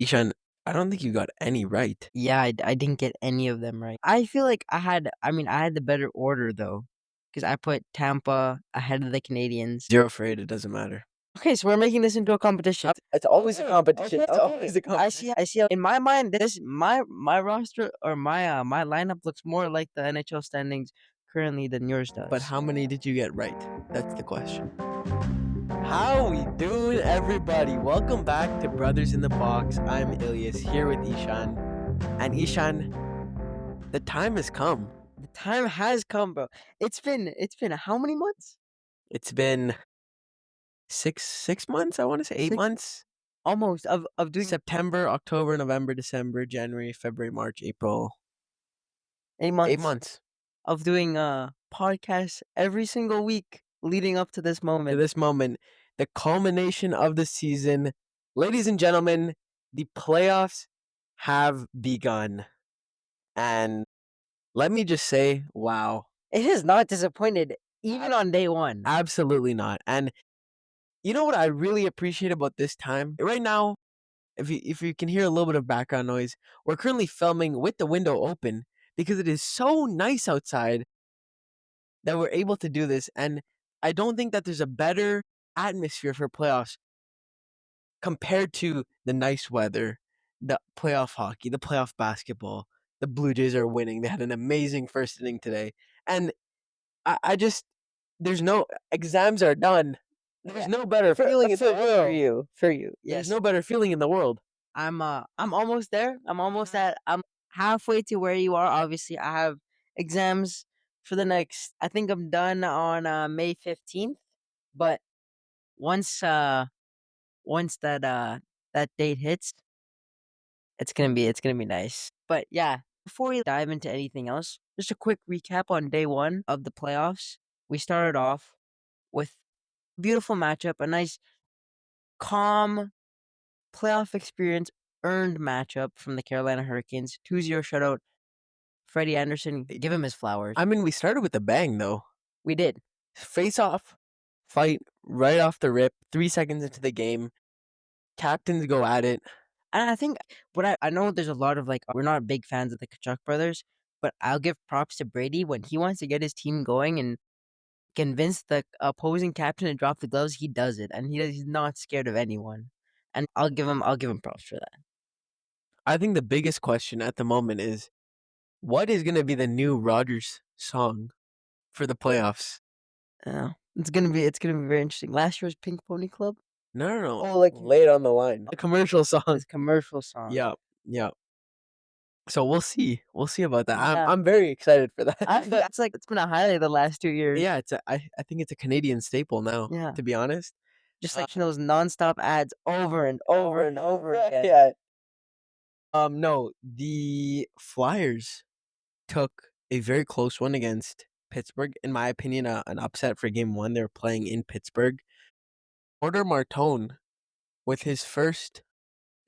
Ishan, I don't think you got any right. Yeah, I didn't get any of them right. I feel like I had the better order though, because I put Tampa ahead of the Canadians. 0 for 8, it doesn't matter. Okay, so we're making this into a competition. It's always a competition. It's always a competition. I see. In my mind, my roster or my lineup looks more like the NHL standings currently than yours does. But how many did you get right? That's the question. How we doing, everybody? Welcome back to Brothers in the Box. I'm Ilyas here with Ishan. And Ishan, the time has come. The time has come, bro. It's been how many months? It's been six months, I want to say 8 months. Almost of doing September, October, November, December, January, February, March, April. 8 months. 8 months. Of doing podcasts every single week leading up to this moment. The culmination of the season. Ladies and gentlemen, the playoffs have begun. And let me just say, wow. It has not disappointed even on day one. Absolutely not. And you know what I really appreciate about this time? Right now, if you can hear a little bit of background noise, we're currently filming with the window open because it is so nice outside that we're able to do this. And I don't think that there's a better atmosphere for playoffs compared to the nice weather, the playoff hockey, the playoff basketball. The Blue Jays are winning. They had an amazing first inning today. And I just, there's no, exams are done. There's no better feeling in the world. For you. There's Yes. no better feeling in the world. I'm almost there. I'm halfway to where you are. Obviously, I have exams for the next, I think I'm done on May 15th. But once that date hits, it's gonna be nice. But yeah, before we dive into anything else, just a quick recap on day one of the playoffs. We started off with a beautiful matchup, a nice, calm playoff experience earned matchup from the Carolina Hurricanes. 2-0 shutout. Frederik Andersen, give him his flowers. I mean, we started with a bang, though. We did. Face off, fight right off the rip, 3 seconds into the game. Captains go at it. And I think I know there's a lot of we're not big fans of the Kachuk brothers, but I'll give props to Brady when he wants to get his team going and convince the opposing captain to drop the gloves. He does it, and he's not scared of anyone. And I'll give him props for that. I think the biggest question at the moment is, what is going to be the new Rogers song for the playoffs? It's gonna be very interesting. Last year's Pink Pony Club. No. Oh, lay it on the line. A commercial song. This commercial song. Yeah. So we'll see. We'll see about that. Yeah. I'm very excited for that. It's been a highlight the last 2 years. Yeah, I think it's a Canadian staple now. Yeah. To be honest. Just those nonstop ads over and over and over again. Yeah. No, the Flyers took a very close one against Pittsburgh. In my opinion, an upset for game one. They were playing in Pittsburgh. Porter Martone with his first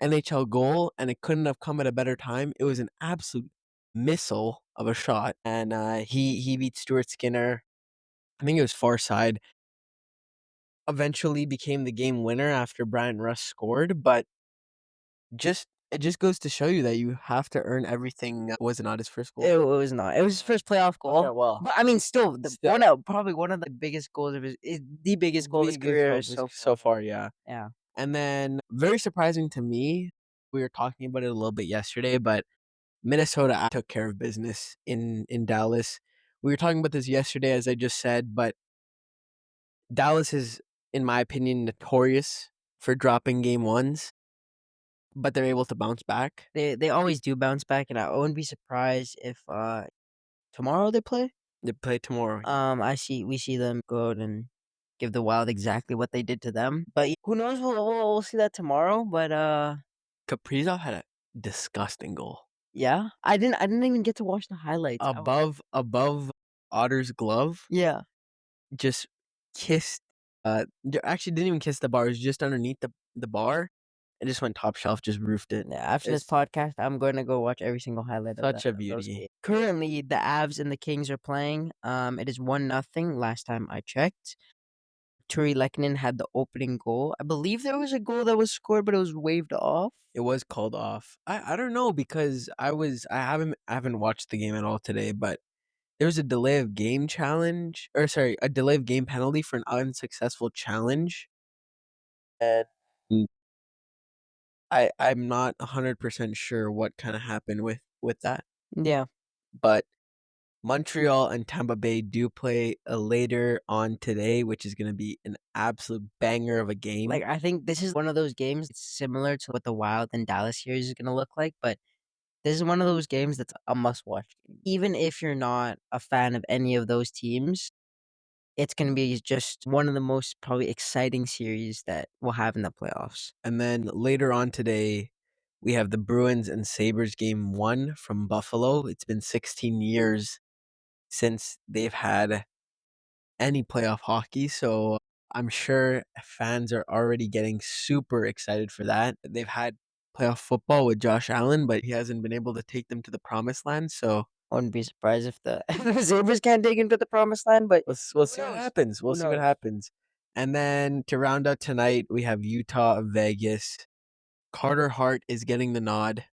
NHL goal, and it couldn't have come at a better time. It was an absolute missile of a shot, and he beat Stuart Skinner. I think it was far side. Eventually became the game winner after Brian Russ scored, but it just goes to show you that you have to earn everything. Was it not his first goal? It was not. It was his first playoff goal. Okay, well, but I mean, probably one of the biggest goals of the biggest goal of his career so far. Yeah. Yeah. And then, very surprising to me, we were talking about it a little bit yesterday, but Minnesota took care of business in Dallas. We were talking about this yesterday, as I just said, but Dallas is, in my opinion, notorious for dropping game ones, but they're able to bounce back. They always do bounce back, and I wouldn't be surprised if tomorrow they play. They play tomorrow. We see them go out and give the Wild exactly what they did to them. But who knows? We'll see that tomorrow. But Kaprizov had a disgusting goal. Yeah, I didn't even get to watch the highlights. Above Otter's glove. Yeah, just kissed. Actually, didn't even kiss the bar. It was just underneath the bar. It just went top shelf. Just roofed it. Yeah, after this podcast, I'm going to go watch every single highlight. Such a beauty. Currently, the Avs and the Kings are playing. It is 1-0. Last time I checked. Turi Lekkonen had the opening goal. I believe there was a goal that was scored, but it was waved off. It was called off. I don't know because I haven't watched the game at all today, but there was a delay of game challenge or sorry, a delay of game penalty for an unsuccessful challenge. And I'm not 100% sure what kinda happened with that, Yeah. but Montreal and Tampa Bay do play, later on today, which is gonna be an absolute banger of a game. Like, I think this is one of those games, it's similar to what the Wild and Dallas series is gonna look like, but this is one of those games that's a must-watch game. Even if you're not a fan of any of those teams, it's gonna be just one of the most probably exciting series that we'll have in the playoffs. And then later on today, we have the Bruins and Sabres game 1 from Buffalo. It's been 16 years since they've had any playoff hockey, so I'm sure fans are already getting super excited for that. They've had playoff football with Josh Allen, but he hasn't been able to take them to the promised land, so I wouldn't be surprised if the if the Sabres can't take him to the promised land, but we'll who see what knows? happens. We'll Who see what knows? happens. And then to round out tonight, we have Utah, Vegas. Carter Hart is getting the nod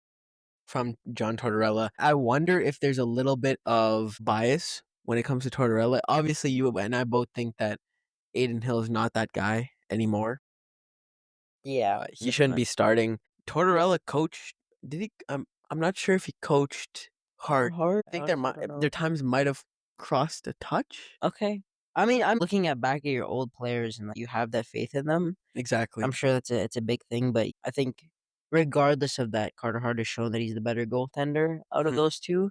from John Tortorella. I wonder if there's a little bit of bias when it comes to Tortorella. Obviously, you and I both think that Aiden Hill is not that guy anymore. Yeah, He shouldn't definitely. be starting. Tortorella coached. Did he? I'm not sure if he coached Hart. Hard? I think Honestly, don't know. their times might have crossed a touch. Okay. I mean, I'm looking at back at your old players and, like, you have that faith in them. I'm Exactly. sure it's a big thing, but I think regardless of that, Carter Hart has shown that he's the better goaltender out of Mhm. those 2.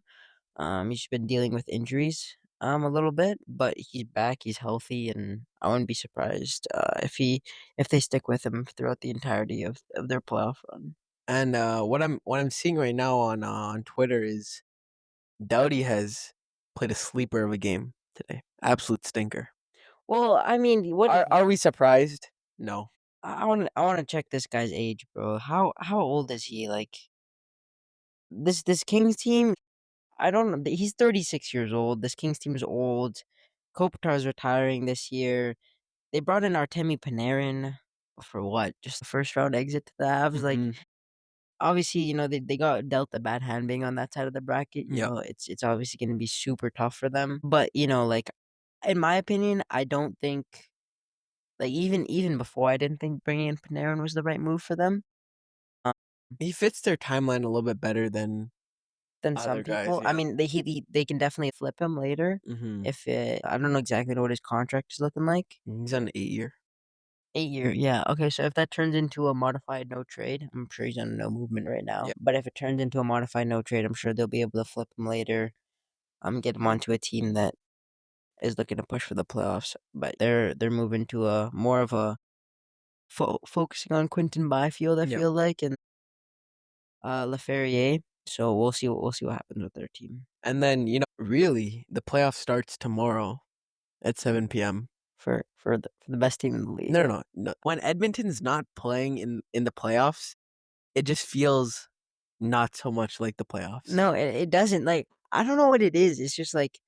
He's been dealing with injuries, a little bit, but he's back, he's healthy, and I wouldn't be surprised, if they stick with him throughout the entirety of their playoff run. And what I'm seeing right now on Twitter is Doughty has played a sleeper of a game today. Absolute stinker. Well, I mean, what Are we surprised? No. I wanna check this guy's age, bro. How old is he? Like, this Kings team, I don't know, he's 36 years old, this Kings team is old. Kopitar's retiring this year. They brought in Artemi Panarin for what? Just the first round exit to the Avs? Like, Mhm. obviously, they got dealt a bad hand being on that side of the bracket, Yep. it's obviously gonna be super tough for them, but, like, in my opinion, I don't think like, even before, I didn't think bringing in Panarin was the right move for them, um, He fits their timeline a little bit better than than some other guys, people. I yeah. mean, they can definitely flip him later Mhm. if I don't know exactly what his contract is looking like. He's on an 8-year. 8 year, yeah, okay, so if that turns into a modified no trade, I'm sure he's on no movement right now, Yep. but if it turns into a modified no trade, I'm sure they'll be able to flip him later, get him onto a team that is looking to push for the playoffs, but they're moving to a more of a focusing on Quinton Byfield, I Yep. feel like, and, Laferriere, so we'll see what happens with their team And then, really, the playoff starts tomorrow at 7 p.m. for the best team in the league. No, no, no, no. When Edmonton's not playing in the playoffs, it just feels not so much like the playoffs. No, it doesn't, like, I don't know what it is, it's just, like,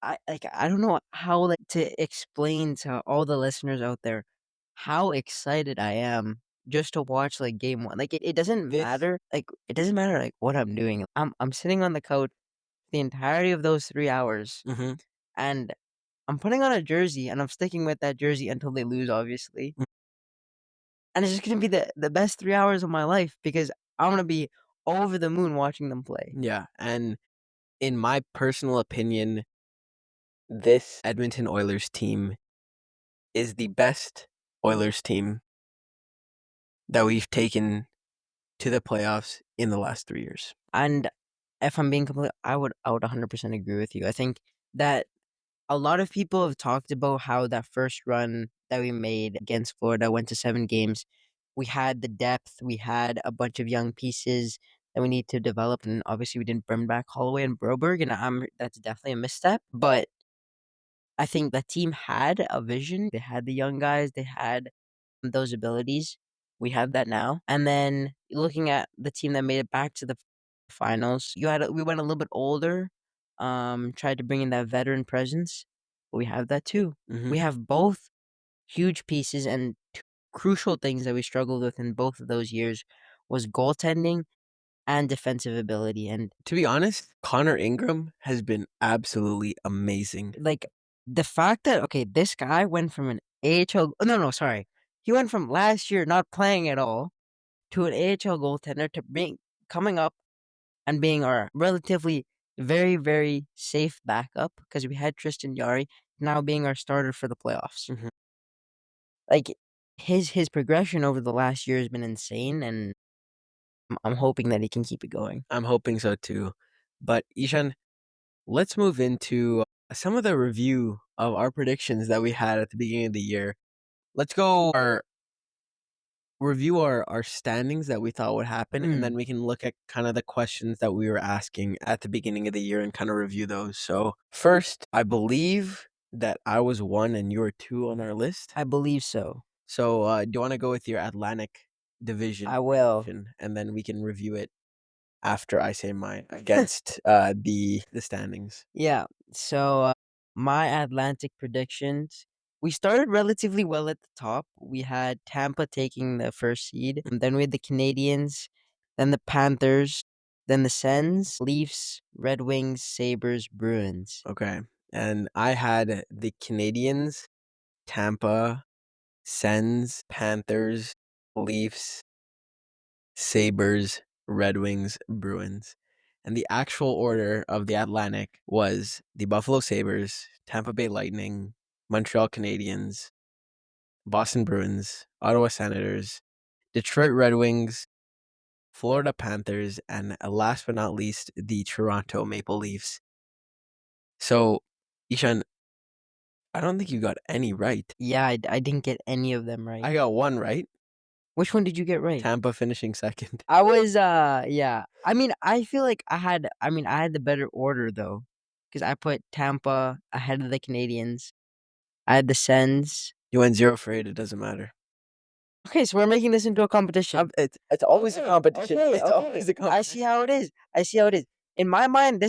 I don't know how, like, to explain to all the listeners out there how excited I am just to watch, like, game 1. Like, This it doesn't matter, like, what I'm doing. I'm sitting on the couch the entirety of those 3 hours, Mhm. and I'm putting on a jersey, and I'm sticking with that jersey until they lose, obviously. Mm, And it's just gonna be the best 3 hours of my life because I'm gonna be over the moon watching them play. yeah, and in my personal opinion, this Edmonton Oilers team is the best Oilers team that we've taken to the playoffs in the last 3 years. And if I'm being complete, I would 100% agree with you. I think that a lot of people have talked about how that first run that we made against Florida went to 7 games. We had the depth, we had a bunch of young pieces that we need to develop, and obviously we didn't bring back Holloway and Broberg, and that's definitely a misstep. But I think the team had a vision. They had the young guys, they had those abilities. We have that now. And then looking at the team that made it back to the finals, we went a little bit older, tried to bring in that veteran presence. But we have that too. Mhm. We have both huge pieces, and two crucial things that we struggled with in both of those years was goaltending and defensive ability. And To be honest, Connor Ingram has been absolutely amazing. like the fact that this guy went from an AHL no, sorry. He went from last year not playing at all to an AHL goaltender to being coming up and being our relatively very, very safe backup because we had Tristan Yari now being our starter for the playoffs. Mhm. Like his progression over the last year has been insane, and I'm hoping that he can keep it going. I'm hoping so too. But Ishan, let's move into some of the review of our predictions that we had at the beginning of the year. Let's go review our standings that we thought would happen, and then we can look at kind of the questions that we were asking at the beginning of the year and kind of review those. So first, I believe that I was 1 and you were 2 on our list. I believe so. So do you want to go with your Atlantic division? I will. And then we can review it after I say mine against the standings. Yeah. So my Atlantic predictions. We started relatively well at the top. We had Tampa taking the first seed, and then we had the Canadians, then the Panthers, then the Sens, Leafs, Red Wings, Sabres, Bruins. Okay. And I had the Canadians, Tampa, Sens, Panthers, Leafs, Sabres, Red Wings, Bruins. And the actual order of the Atlantic was the Buffalo Sabres, Tampa Bay Lightning, Montreal Canadiens, Boston Bruins, Ottawa Senators, Detroit Red Wings, Florida Panthers, and last but not least, the Toronto Maple Leafs. So, Ishan, I don't think you got any right. Yeah, I didn't get any of them right. I got one right. Which one did you get right? Tampa finishing second. I was yeah. I mean, I feel like I had the better order though, because I put Tampa ahead of the Canadians. I had the Sens. You went 0 for 8. It doesn't matter. Okay, so we're making this into a competition. It's always a competition. Okay, It's always a competition. I see how it is. I see how it is. In my mind,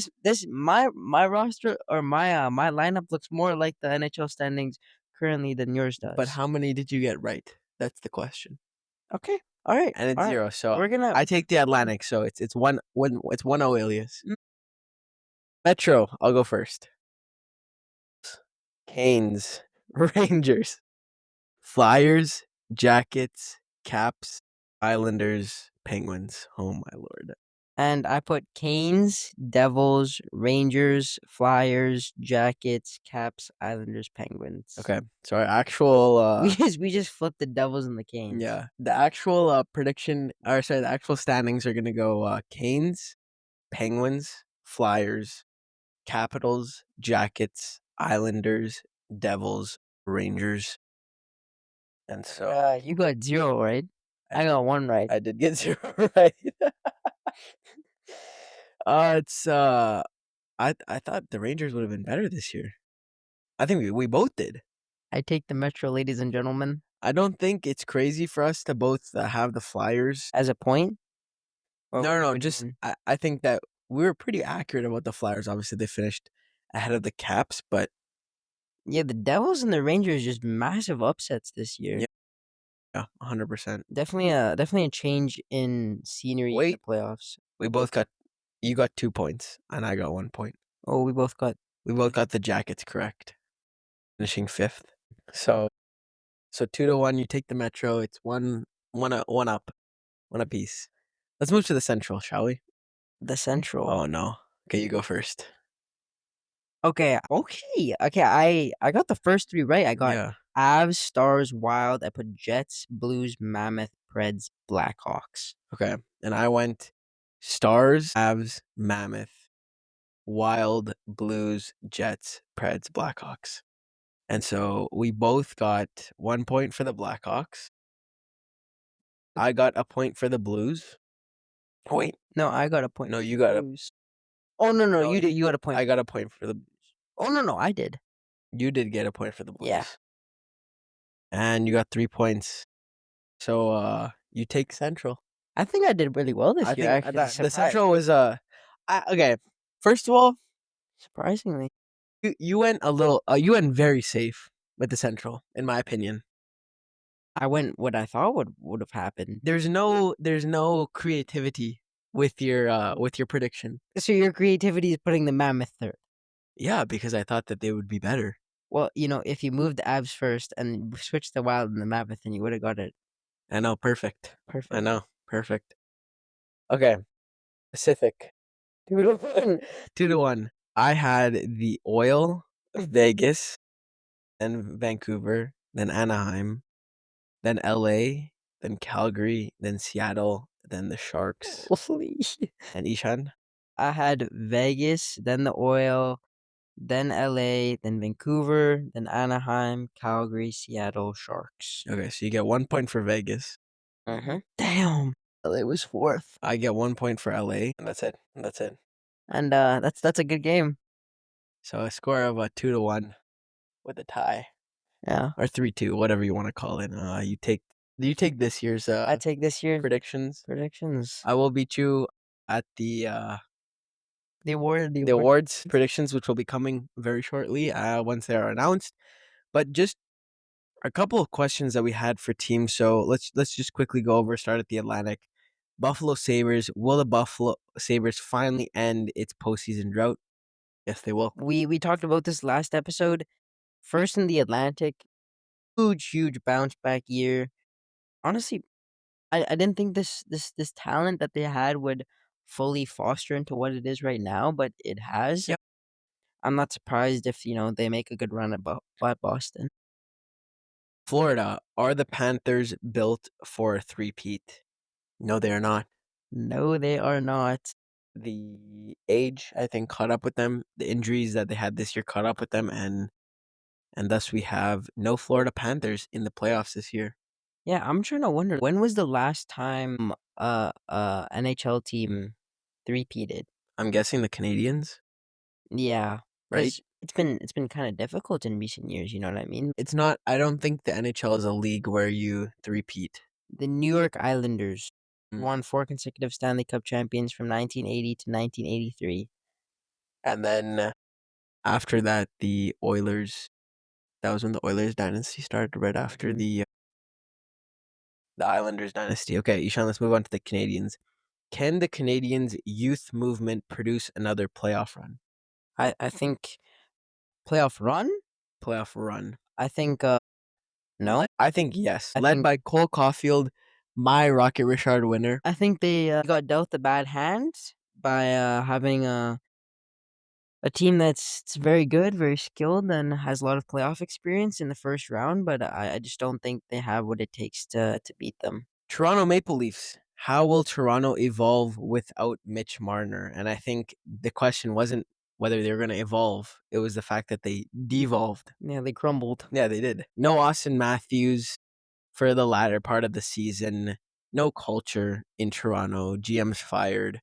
my roster or my lineup looks more like the NHL standings currently than yours does. But how many did you get right? That's the question. Okay, all right, And it's all right. 0. So We're gonna. I take the Atlantic. So it's 1-0 alias. Metro, I'll go first. Canes, Rangers, Flyers, Jackets, Caps, Islanders, Penguins. Oh my lord. And I put Canes, Devils, Rangers, Flyers, Jackets, Caps, Islanders, Penguins. Okay. So our actual We just flipped the Devils and the Canes. yeah, the actual prediction or sorry, the actual standings are gonna go Canes, Penguins, Flyers, Capitals, Jackets, Islanders, Devils, Rangers. And so You got 0 right. I got 1 right. I did get 0 right. It's I thought the Rangers would have been better this year. I think we both did. I take the Metro, ladies and gentlemen, I don't think it's crazy for us to both have the Flyers. as a point. Or No. Just I think that we were pretty accurate about the Flyers. Obviously, they finished ahead of the Caps, but yeah, the Devils and the Rangers just massive upsets this year. yeah, 100%. Definitely a change in scenery in the Wait. playoffs. You got 2 points, and I got 1 point. Oh, we both got the Jackets correct, finishing 5th. So 2-1. You take the Metro. It's one up, one apiece. Let's move to the Central, shall we? the Central. Oh no. Okay, you go first. Okay. I got the first 3 right. I got Yeah. Avs, Stars, Wild. I put Jets, Blues, Mammoth, Preds, Blackhawks. Okay. And I went Stars, Avs, Mammoth, Wild, Blues, Jets, Preds, Blackhawks. And so we both got 1 point for the Blackhawks. I got a point for the Blues. Wait. No, I got a point. No, you got a. Blues. Oh no, you did. You got a point. I got a point for the Blues. Oh no, I did. You did get a point for the Blues. Yeah. And you got 3 points. So you take Central. I think I did really well this year. Actually, The Central was okay. First of all, surprisingly. you went a little you went very safe. with the Central, in my opinion. I went what I thought would have happened. There's no creativity with your prediction. So your creativity is putting the Mammoth third. Yeah, because I thought that they would be better. Well, if you moved the Avs first and switched the Wild and the Mammoth, then you would have got it I know, perfect. I perfect. know, perfect. Okay, Pacific. 2-1. 2-1. I had the Oil, Vegas, then Vancouver, then Anaheim, then LA, then Calgary, then Seattle, then the Sharks. Holy. And Ishan? I had Vegas, then the Oil, then LA, then Vancouver, then Anaheim, Calgary, Seattle, Sharks. Okay, so you get 1 point for Vegas. Damn. LA was fourth. I get 1 point for LA. And that's it. That's it. And that's a good game. So a score of 2-1 with a tie. Yeah. Or 3-2, whatever you want to call it. You take this year's I take this year predictions. predictions. I will beat you at the The award. the awards predictions, which will be coming very shortly once they are announced. But just a couple of questions that we had for teams. So let's just quickly go over. Start at the Atlantic. Buffalo Sabres. Will the Buffalo Sabres finally end its postseason drought? Yes, they will. We talked about this last episode. First in the Atlantic, huge bounce back year. Honestly, I didn't think this talent that they had would fully foster into what it is right now, but it has. Yep. I'm not surprised if they make a good run at Boston. Florida. Are the Panthers built for a three-peat? No, they are not. No, they are not. The age, I think, caught up with them. The injuries that they had this year caught up with them, and thus we have no Florida Panthers in the playoffs this year. Yeah, I'm trying to wonder when was the last time NHL team three-peated? I'm guessing the Canadians, Yeah, right? because it's been kind of difficult in recent years. You know what I mean? It's not. I don't think the NHL is a league where you three-peat. The New York Islanders Mm. won 4 consecutive Stanley Cup champions from 1980 to 1983. And then after that, the Oilers. That was when the Oilers dynasty started. Right after Mhm. the Islanders dynasty. Okay, Ishan, let's move on to the Canadians. Can the Canadians youth movement produce another playoff run? I think playoff run. Playoff run. I think no. I think yes. I Led think by Cole Caulfield, my Rocket Richard winner. I think they got dealt a bad hand by having a team that's very good, very skilled, and has a lot of playoff experience in the first round. But I just don't think they have what it takes to beat them. Toronto Maple Leafs. How will Toronto evolve without Mitch Marner? And I think the question wasn't whether they were going to evolve. It was the fact that they devolved. Yeah, they crumbled. Yeah, they did. No Austin Matthews for the latter part of the season. No culture in Toronto. GM's fired.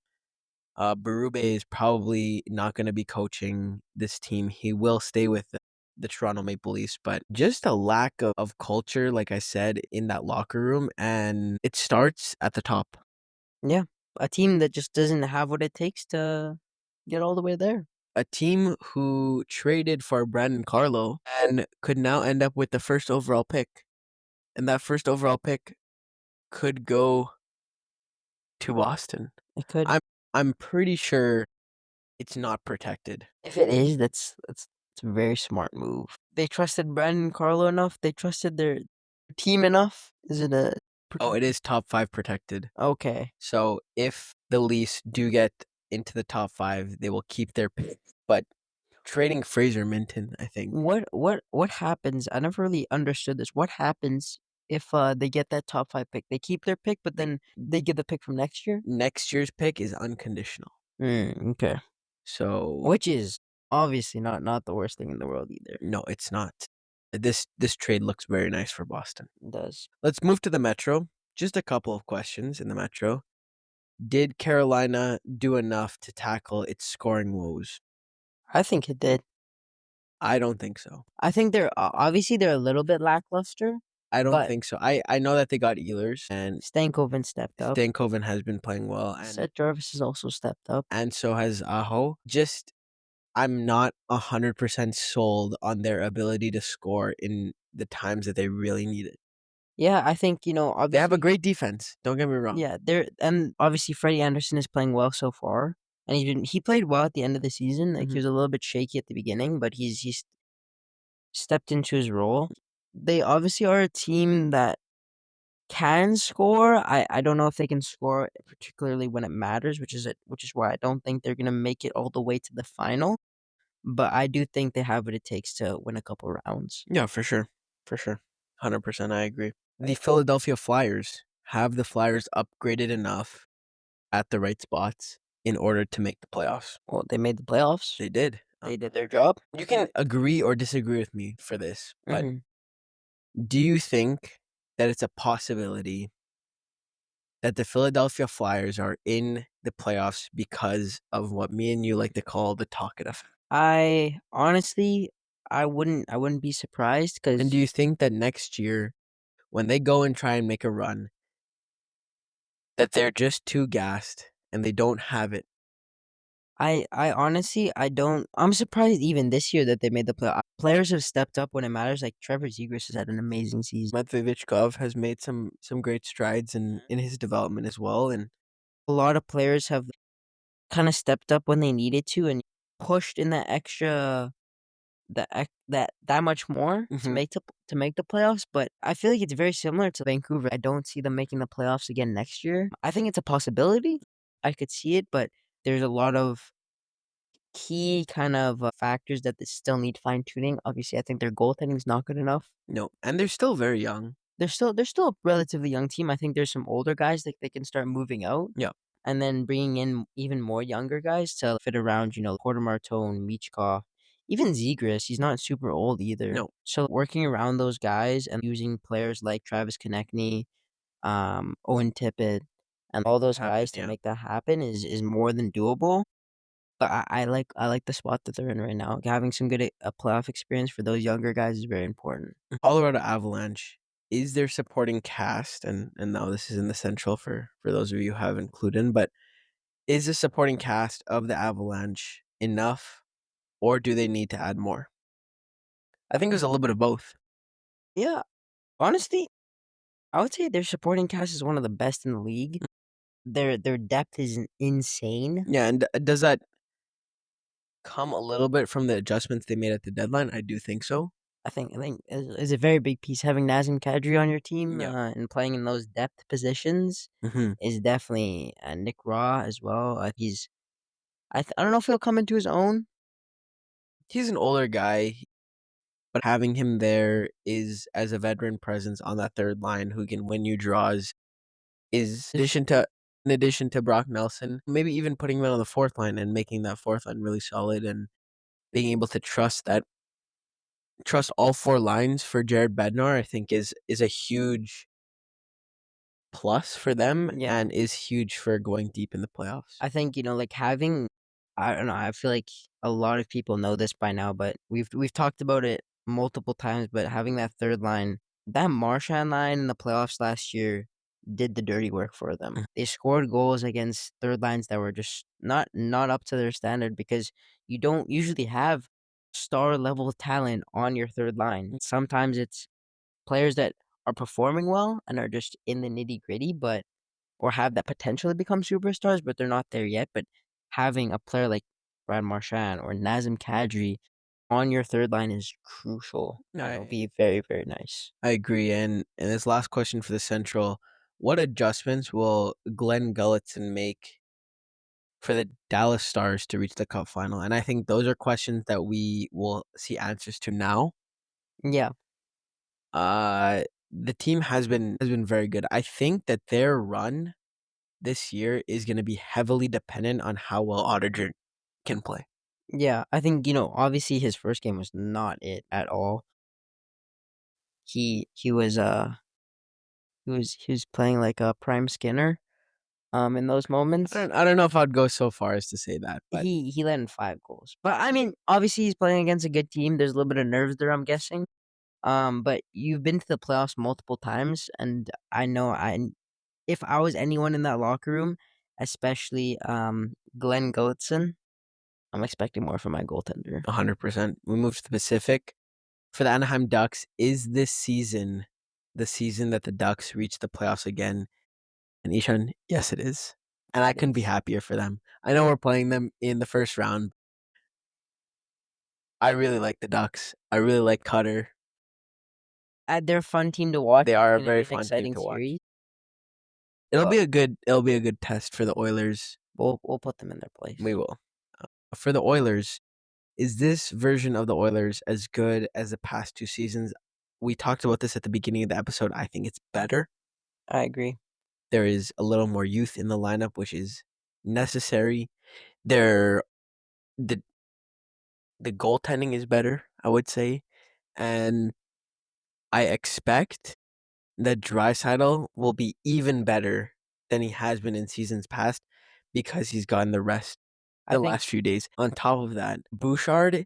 Berube is probably not going to be coaching this team. He will stay with the Toronto Maple Leafs, but just a lack of culture, like I said, in that locker room. And it starts at the top. Yeah, a team that just doesn't have what it takes to get all the way there. A team who traded for Brandon Carlo and could now end up with the first overall pick. And that first overall pick could go to Boston. It could. I'm pretty sure it's not protected. If it is, that's it's a very smart move. They trusted Brandon Carlo enough. They trusted their team enough. Is it a Oh, it is top 5 protected. okay? So if the Leafs do get into the top 5, they will keep their pick. But trading Fraser Minton, I think. What happens? I never really understood this. What happens if they get that top 5 pick? They keep their pick, but then they get the pick from next year. Next year's pick is unconditional. Okay. So Which is obviously not the worst thing in the world either. no, it's not. This trade looks very nice for Boston. It does. Let's move to the Metro. Just a couple of questions in the Metro. Did Carolina do enough to tackle its scoring woes? I think it did. I don't think so. I think they're obviously they're a little bit lackluster. I don't But think so. I know that they got Ehlers and Stankoven stepped up. Stankoven has been playing well, and Seth Jarvis has also stepped up. so has Aho. Just I'm not 100% sold on their ability to score in the times that they really need it. Yeah, I think, They have a obviously, great defense, don't get me wrong. yeah, and obviously Freddie Andersen is playing well so far, and he played well at the end of the season. Like, he Mhm. was a little bit shaky at the beginning, but he's stepped into his role. They obviously are a team that can score. I don't know if they can score particularly when it matters, which is why I don't think they're gonna make it all the way to the final. But I do think they have what it takes to win a couple rounds. Yeah, for sure. For sure. 100% I agree. The Philadelphia Flyers, have the Flyers upgraded enough at the right spots in order to make the playoffs? Well, they made the playoffs. They did. They did their job. You can agree or disagree with me for this, but Mhm. do you think that it's a possibility that the Philadelphia Flyers are in the playoffs because of what me and you like to call the talkative effect? I honestly, I wouldn't be surprised And do because you think that next year, when they go and try and make a run, that they're just too gassed and they don't have it? I honestly I don't. I'm surprised even this year that they made the players have stepped up when it matters. Like Trevor Zegras has had an amazing season. Matvevichkov has made some great strides in his development as well, and A lot of players have kind of stepped up when they needed to and pushed in that much more to mhm, make the playoffs. But I feel like it's very similar to Vancouver. I don't see them making the playoffs again next year. I think it's a possibility. I could see it, but there's a lot of key kind of factors that they still need fine tuning. Obviously, I think their goaltending is not good enough. no, and they're still very young. They're still a relatively young team. I think there's some older guys that they can start moving out, Yeah, and then bringing in even more younger guys to fit around. Porter Martone, Michkov, even Zegras. He's not super old either. no, So working around those guys and using players like Travis Konechny, Owen Tippett, and all those happen, guys to yeah. make that happen is more than doable. But I like the spot that they're in right now. Having some good playoff experience for those younger guys is very important. Colorado Avalanche, is their supporting cast, and now this is in the Central for those of you who haven't clued in, but is the supporting cast of the Avalanche enough, or do they need to add more? I think it was a little bit of both. Yeah, honestly, I would say their supporting cast is one of the best in the league. Their depth is insane. Yeah, and does that come a little bit from the adjustments they made at the deadline? I do think so. I think is a very big piece. Having Nazem Kadri on your team Yeah. and playing in those depth positions Mhm. is definitely Nick Raw as well. I don't know if he'll come into his own. He's an older guy, but having him there is as a veteran presence on that third line who can win you draws is in addition to Brock Nelson, maybe even putting him on the fourth line and making that fourth line really solid and being able to trust all four lines for Jared Bednar, I think is a huge plus for them Yeah, and is huge for going deep in the playoffs. I think, like having I don't know, I feel like a lot of people know this by now, but we've talked about it multiple times, but having that third line, that Marchand line in the playoffs last year did the dirty work for them. Mm. They scored goals against third lines that were just not up to their standard because you don't usually have star level talent on your third line. Sometimes it's players that are performing well and are just in the nitty-gritty, but or have that potential to become superstars, but they're not there yet. But having a player like Brad Marchand or Nazem Kadri on your third line is crucial, and it'll I be very, very nice. I agree. And this last question for the Central, what adjustments will Glenn Gulletson make for the Dallas Stars to reach the cup final? And I think those are questions that we will see answers to now. Yeah, The team has been very good. I think that their run this year is going to be heavily dependent on how well Audiger can play. yeah. I think obviously his first game was not it at all. He was playing like a prime Skinner. In those moments, I don't know if I'd go so far as to say that, but he let in 5 goals. But I mean, obviously he's playing against a good team. There's a little bit of nerves there, I'm guessing. But you've been to the playoffs multiple times, and I know if I was anyone in that locker room, especially Glenn Goetson, I'm expecting more from my goaltender. 100%. We move to the Pacific. For the Anaheim Ducks, is this season the season that the Ducks reach the playoffs again? And Ishan, yes, it is. And I couldn't be happier for them. I know we're playing them in the first round. I really like the Ducks. I really like Cutter. They're a fun team to watch. They It's are a gonna be very an fun team exciting to watch. series. It'll be a good test for the Oilers. We'll put them in their place. We will. For the Oilers, is this version of the Oilers as good as the past 2 seasons? We talked about this at the beginning of the episode. I think it's better. I agree. There is a little more youth in the lineup, which is necessary. There, the the goaltending is better, I would say, and I expect that Draisaitl will be even better than he has been in seasons past because he's gotten the rest I the think last few days. On top of that, Bouchard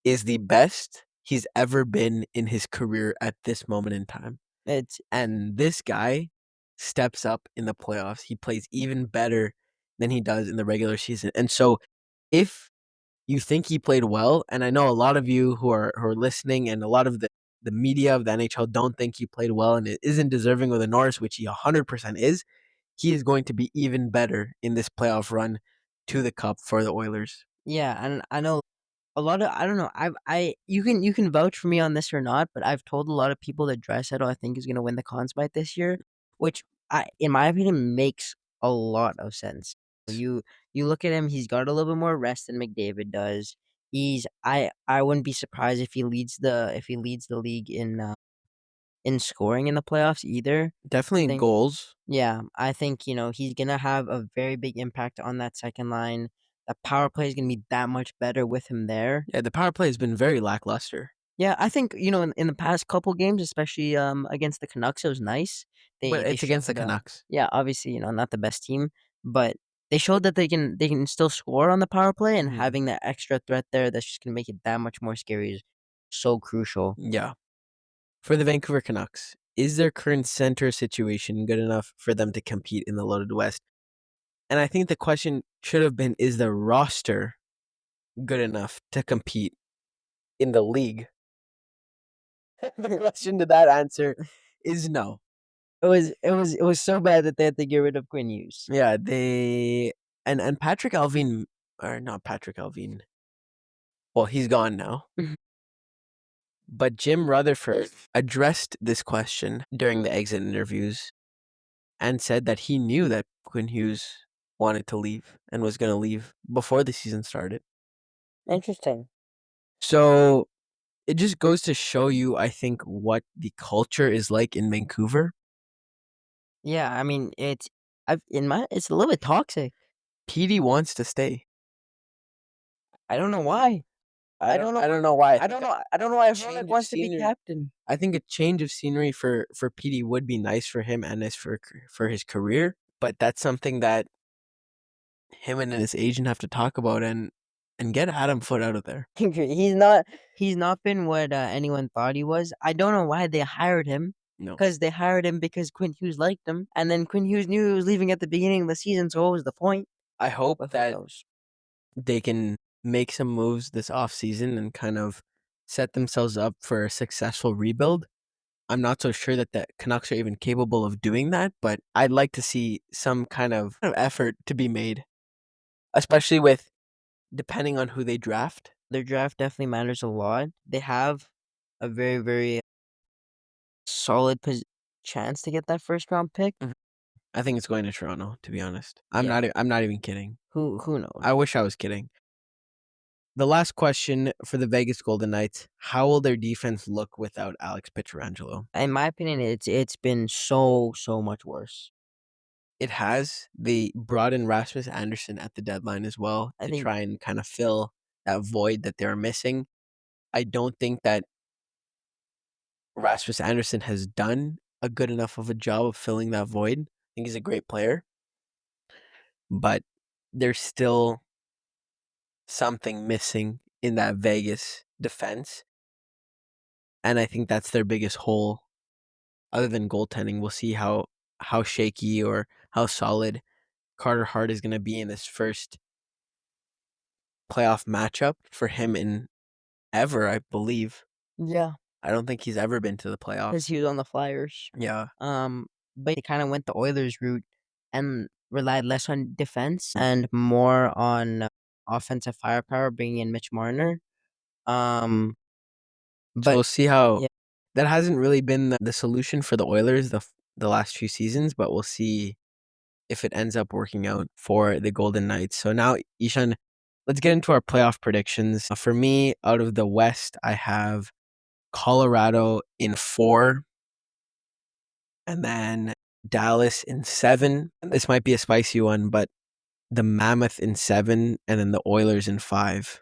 is the best he's ever been in his career at this moment in time. it's And this guy steps up in the playoffs. He plays even better than he does in the regular season. And so if you think he played well, and I know a lot of you who are listening and a lot of the media of the NHL don't think he played well and it isn't deserving of the Norris, which he 100% is, he is going to be even better in this playoff run to the cup for the Oilers. yeah, and I know a lot of I don't know. I you can vouch for me on this or not, but I've told a lot of people that Draisaitl I think is going to win the Conn Smythe this year, which in my opinion, makes a lot of sense. You look at him; he's got a little bit more rest than McDavid does. I wouldn't be surprised if he leads the league in scoring in the playoffs either. I Definitely think goals. yeah, I think he's gonna have a very big impact on that second line. The power play is gonna be that much better with him there. Yeah, the power play has been very lackluster. Yeah, I think, in the past couple games, especially, against the Canucks, it was nice. But They it's against the showed, Canucks. yeah, obviously, not the best team, but they showed that they can still score on the power play, and Mhm. having that extra threat there that's just gonna make it that much more scary is so crucial. Yeah. For the Vancouver Canucks, is their current center situation good enough for them to compete in the loaded West? And I think the question should have been, is the roster good enough to compete in the league? The question to that answer is no. It was so bad that they had to get rid of Quinn Hughes. Yeah, they and Patrick Alvin, or not Patrick Alvin. Well, he's gone now. But Jim Rutherford addressed this question during the exit interviews and said that he knew that Quinn Hughes wanted to leave and was going to leave before the season started. Interesting. So it just goes to show you, I think, what the culture is like in Vancouver. Yeah, I mean, it's a little bit toxic. PD wants to stay. I don't know why. I don't know why. I don't know why Change Frederik of wants to be scenery. captain. I think a change of scenery for PD would be nice for him and nice for his career. But that's something that him and his agent have to talk about and get Adam Foote out of there. He's not been what, anyone thought he was. I don't know why they hired him, No. because they hired him because Quinn Hughes liked him, and then Quinn Hughes knew he was leaving at the beginning of the season, so what was the point? I hope But who that knows? they can make some moves this offseason and kind of set themselves up for a successful rebuild. I'm not so sure that the Canucks are even capable of doing that, but I'd like to see some kind of effort to be made, especially with depending on who they draft. Their draft definitely matters a lot. They have a very, very solid chance to get that first round pick. Mhm. I think it's going to Toronto, to be honest. Yeah. I'm not even kidding. Who knows? I wish I was kidding. The last question for the Vegas Golden Knights, how will their defense look without Alex Pietrangelo? In my opinion, it's been so much worse. It has. They brought in Rasmus Andersen at the deadline as well I to think try and kind of fill that void that they're missing. I don't think that Rasmus Andersen has done a good enough of a job of filling that void. I think he's a great player, but there's still something missing in that Vegas defense. And I think that's their biggest hole other than goaltending. We'll see how shaky or how solid Carter Hart is going to be in this first playoff matchup for him in ever, I believe. Yeah, I don't think he's ever been to the playoffs. because he was on the Flyers. Yeah. But he kind of went the Oilers route and relied less on defense and more on offensive firepower, bringing in Mitch Marner. Um, So but we'll see how yeah, that hasn't really been the solution for the Oilers the last few seasons, but we'll see if it ends up working out for the Golden Knights. So now, Ishan, let's get into our playoff predictions. For me, out of the West, I have Colorado in 4, and then Dallas in 7. This might be a spicy one, but the Mammoth in 7, and then the Oilers in 5.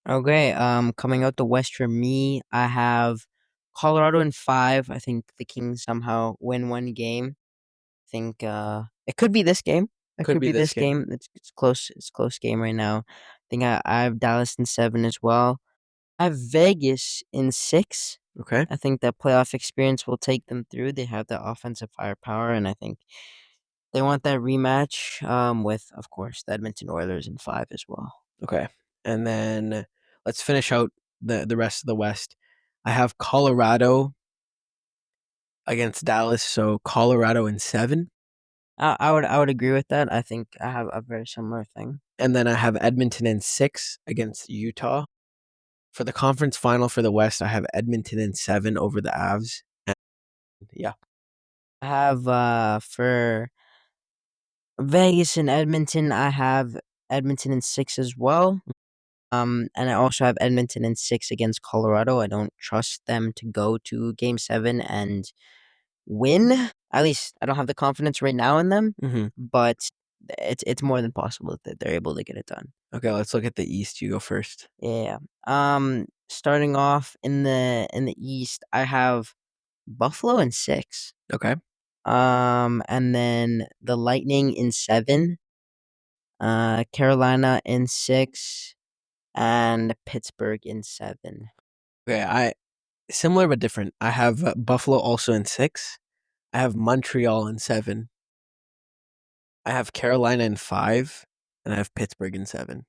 okay. Coming out the West for me, I have Colorado in 5. I think the Kings somehow win one game. I think it could be this game. It Could could be be this this game. game. It's close. It's a close game right now. I think I have Dallas in 7 as well. I have Vegas in 6. Okay. I think that playoff experience will take them through. They have the offensive firepower, and I think they want that rematch. With of course the Edmonton Oilers in 5 as well. Okay. And then let's finish out the rest of the West. I have Colorado against Dallas, so Colorado in 7. I would agree with that. I think I have a very similar thing. And then I have Edmonton in 6 against Utah. For the conference final for the West, I have Edmonton in 7 over the Avs. And yeah. I have for Vegas and Edmonton. I have Edmonton in 6 as well. And I also have Edmonton in 6 against Colorado. I don't trust them to go to Game 7 and win. At least I don't have the confidence right now in them, Hmm. but it's more than possible that they're able to get it done. Okay, let's look at the East. You go first. Yeah. Starting off in the East, I have Buffalo in 6. Okay. And then the Lightning in 7, Carolina in 6, and Pittsburgh in 7. Okay, similar but different. I have Buffalo also in 6. I have Montreal in 7. I have Carolina in 5, and I have Pittsburgh in 7.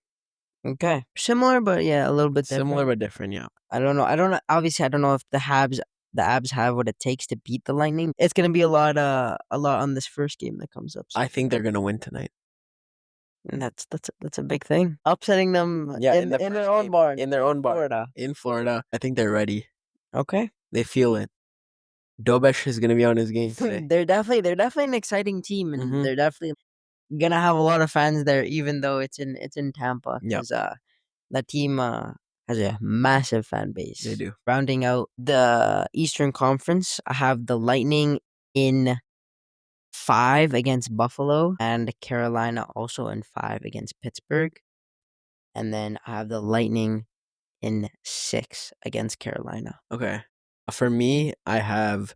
Okay. Similar, but yeah, a little bit Similar different. but different, yeah. I don't know. I don't know. Obviously, I don't know if the Abs have what it takes to beat the Lightning. It's gonna be a lot on this first game that comes up. So, I think they're gonna win tonight. and that's a big thing. Upsetting them Yeah, in the in first their own game, barn, in their own barn, Florida. in Florida. I think they're ready. Okay. They feel it. Dobesh is gonna be on his game today. They're definitely an exciting team, and Hmm. they're definitely gonna have a lot of fans there, even though it's in Tampa, Yep, because that team has a massive fan they base. do. Rounding out the Eastern Conference, I have the Lightning in 5 against Buffalo, and Carolina also in 5 against Pittsburgh. And then I have the Lightning in 6 against Carolina. Okay. For me, I have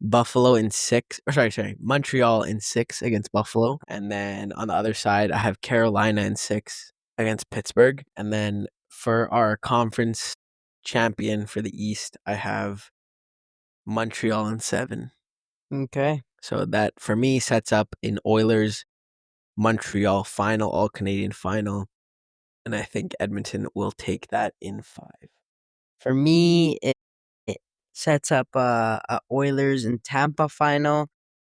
Buffalo in 6. Or sorry, Montreal in 6 against Buffalo, and then on the other side, I have Carolina in 6 against Pittsburgh, and then for our conference champion for the East, I have Montreal in 7. Okay. So that for me sets up an Oilers Montreal final, all Canadian final, and I think Edmonton will take that in 5. For me, it sets up a Oilers and Tampa final.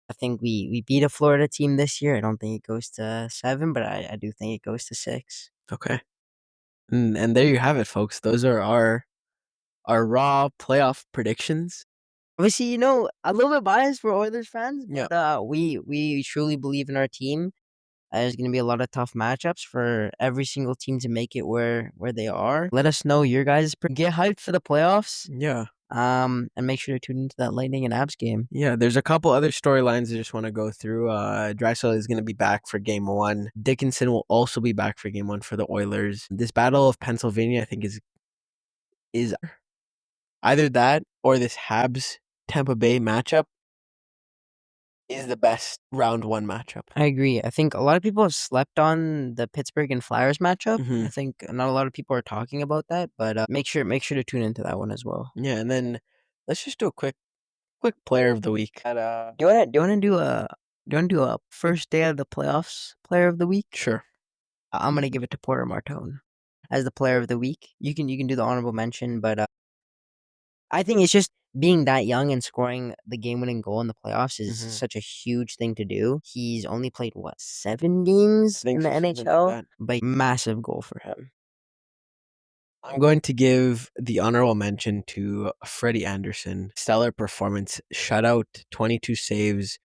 I think we beat a Florida team this year. I don't think it goes to 7, but I do think it goes to 6. Okay. And there you have it, folks. Those are our raw playoff predictions. Obviously, a little bit biased for Oilers fans, Yeah. but we truly believe in our team. There's going to be a lot of tough matchups for every single team to make it where they are. Let us know your guys' get hyped for the playoffs. Yeah. And make sure to tune into that Lightning and Abs game. Yeah, there's a couple other storylines I just want to go through. Draisaitl is going to be back for game 1. Dickinson will also be back for game 1 for the Oilers. This Battle of Pennsylvania, I think, is either that or this Habs Tampa Bay matchup is the best round 1 matchup. I agree. I think a lot of people have slept on the Pittsburgh and Flyers matchup. Hmm. I think not a lot of people are talking about that, but make sure to tune into that one as well. Yeah, and then let's just do a quick player of the week. Do you want to do a first day of the playoffs player of the week? Sure. I'm gonna give it to Porter Martone as the player of the week. You can do the honorable mention, but I think it's just being that young and scoring the game-winning goal in the playoffs is such a huge thing to do. He's only played, what, 7 games in the Something like NHL? that. But massive goal for him. I'm going to give the honorable mention to Frederik Andersen. Stellar performance, shutout, 22 saves,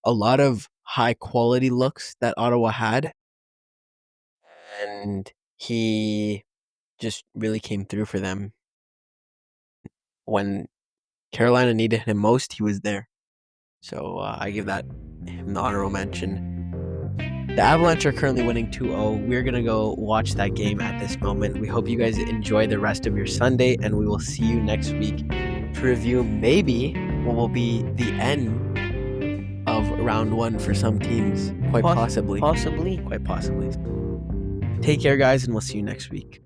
a lot of high quality looks that Ottawa had, and he just really came through for them. When Carolina needed him most, he was there. So I give that him the honorable mention. The Avalanche are currently winning 2-0. We're going to go watch that game at this moment. We hope you guys enjoy the rest of your Sunday, and we will see you next week to review maybe what will be the end of round 1 for some teams. Quite possibly. Possibly. Quite possibly. Take care, guys, and we'll see you next week.